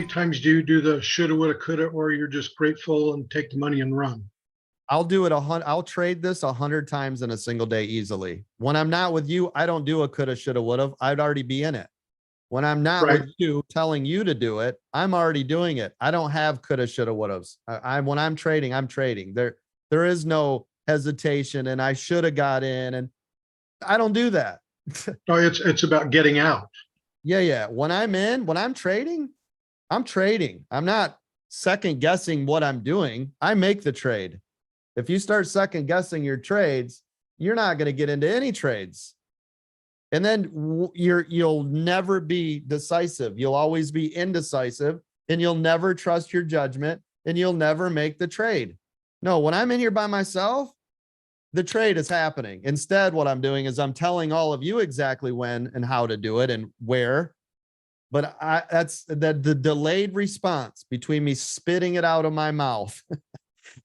many times do you do the shoulda, woulda, coulda, or you're just grateful and take the money and run? I'll do it I'll trade this 100 times in a single day easily. When I'm not with you, I don't do a coulda, shoulda, woulda. I'd already be in it. When I'm not Right. with you telling you to do it, I'm already doing it. I don't have coulda, shoulda, wouldas. When I'm trading, I'm trading. There is no hesitation and I should have got in, and I don't do that. Oh, it's about getting out. Yeah. When I'm trading, I'm trading. I'm not second guessing what I'm doing. I make the trade. If you start second guessing your trades, you're not going to get into any trades. And then you'll never be decisive. You'll always be indecisive, and you'll never trust your judgment, and you'll never make the trade. No, when I'm in here by myself, the trade is happening. Instead, what I'm doing is I'm telling all of you exactly when and how to do it and where. But that's the delayed response between me spitting it out of my mouth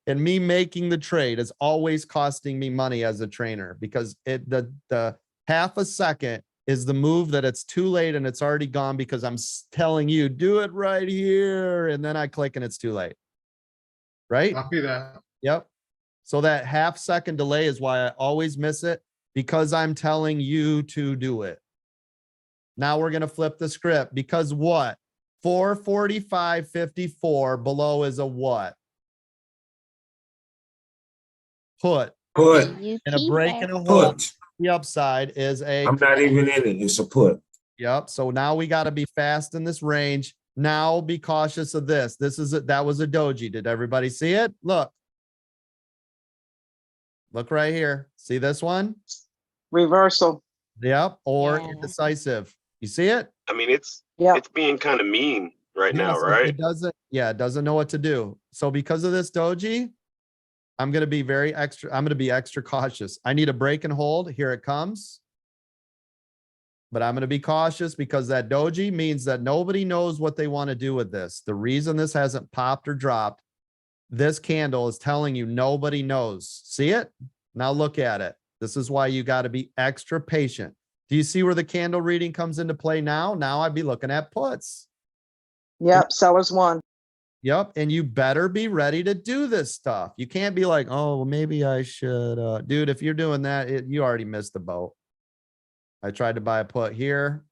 and me making the trade is always costing me money as a trainer, because the half a second is the move that it's too late and it's already gone because I'm telling you, do it right here. And then I click and it's too late. Right? Copy that. Yep. So that half second delay is why I always miss it, because I'm telling you to do it. Now we're going to flip the script, because what? 445.54 below is a what? Put. And a break and a hold. The upside is a. I'm not even in it. It's a put. Yep. So now we got to be fast in this range. Now be cautious of this. That was a doji. Did everybody see it? Look right here. See this one? Reversal. Yep. Or indecisive. You see it? I mean, it's being kind of mean right now, right? It doesn't know what to do. So because of this doji, I'm going to be extra cautious. I need a break and hold. Here it comes. But I'm going to be cautious because that doji means that nobody knows what they want to do with this. The reason this hasn't popped or dropped, this candle is telling you nobody knows. See it? Now look at it. This is why you got to be extra patient. Do you see where the candle reading comes into play now? Now I'd be looking at puts. Yep, sellers won. Yep, and you better be ready to do this stuff. You can't be like, oh, well, maybe I should. Dude, if you're doing that, you already missed the boat. I tried to buy a put here.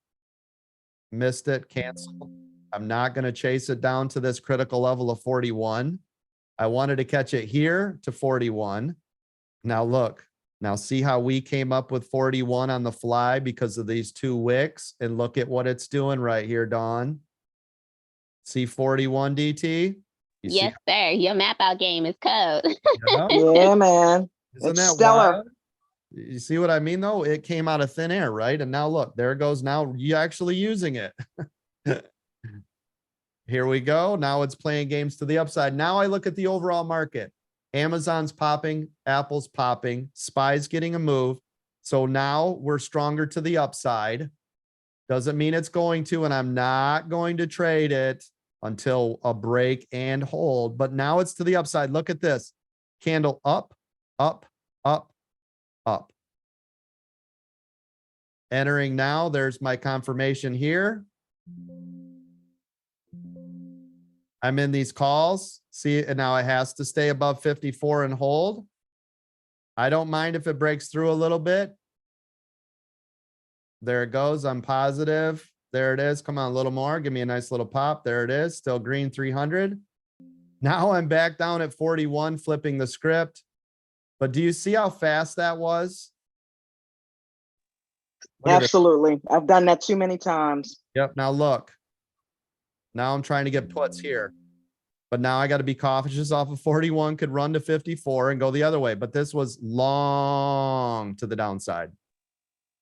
Missed it, canceled. I'm not going to chase it down to this critical level of 41. I wanted to catch it here to 41. Now look. Now see how we came up with 41 on the fly because of these two wicks, and look at what it's doing right here, Dawn. See 41 DT? Yes, sir. Your map out game is code. Yeah, man. Isn't It's that stellar. wild? You see what I mean, though? It came out of thin air, right? And now look, there it goes. Now you're actually using it. Here we go. Now it's playing games to the upside. Now I look at the overall market. Amazon's popping, Apple's popping, SPY's getting a move. So now we're stronger to the upside. Doesn't mean it's going to, and I'm not going to trade it until a break and hold. But now it's to the upside. Look at this. Candle up, up, up, up. Entering now. There's my confirmation here. I'm in these calls. See, and now it has to stay above 54 and hold. I don't mind if it breaks through a little bit. There it goes. I'm positive. There it is. Come on, a little more. Give me a nice little pop. There it is. Still green 300. Now I'm back down at 41, flipping the script. But do you see how fast that was? Absolutely. I've done that too many times. Yep. Now look. Now I'm trying to get puts here. But now I got to be cautious off of 41, could run to 54 and go the other way. But this was long to the downside.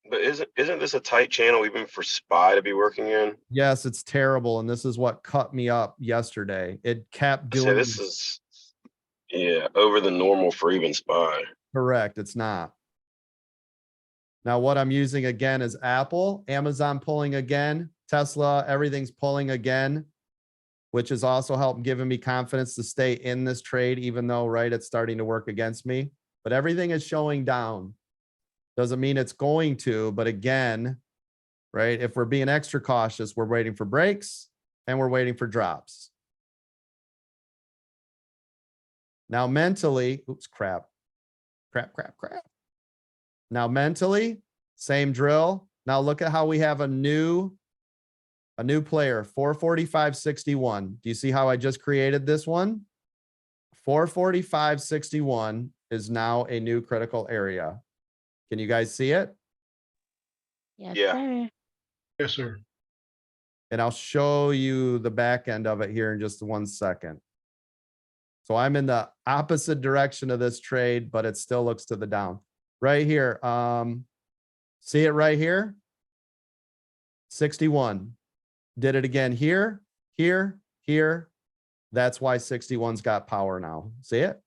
But isn't this a tight channel even for SPY to be working in? Yes, it's terrible. And this is what cut me up yesterday. It kept doing. So this is, over the normal for even SPY. Correct. It's not. Now what I'm using again is Apple, Amazon pulling again, Tesla, everything's pulling again, which has also helped giving me confidence to stay in this trade, even though, right, it's starting to work against me. But everything is showing down. Doesn't mean it's going to, but again, right, if we're being extra cautious, we're waiting for breaks. and we're waiting for drops. Now mentally, oops, crap. Now mentally, same drill. Now look at how we have a new player, 445.61. Do you see how I just created this one? 445.61 is now a new critical area. Can you guys see it? Yes, Yeah. sir. Yes, sir. And I'll show you the back end of it here in just 1 second. So I'm in the opposite direction of this trade, but it still looks to the down. Right here. See it right here? 61. Did it again here, here, here. That's why 61's got power now. See it?